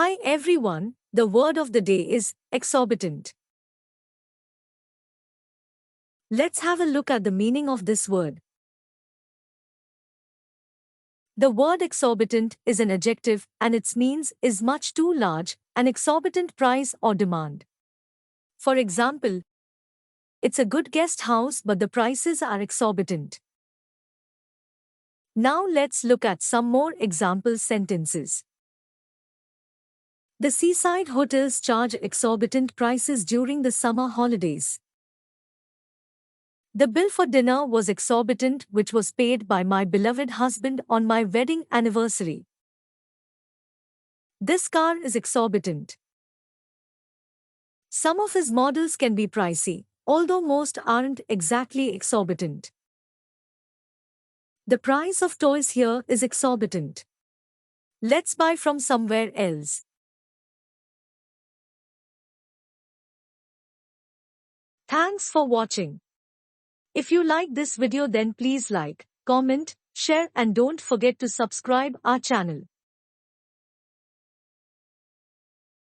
Hi everyone, the word of the day is exorbitant. Let's have a look at the meaning of this word. The word exorbitant is an adjective and its means is much too large, an exorbitant price or demand. For example, it's a good guest house but the prices are exorbitant. Now let's look at some more example sentences. The seaside hotels charge exorbitant prices during the summer holidays. The bill for dinner was exorbitant, which was paid by my beloved husband on my wedding anniversary. This car is exorbitant. Some of his models can be pricey, although most aren't exactly exorbitant. The price of toys here is exorbitant. Let's buy from somewhere else. Thanks for watching. If you like this video then please like, comment, share and don't forget to subscribe our channel.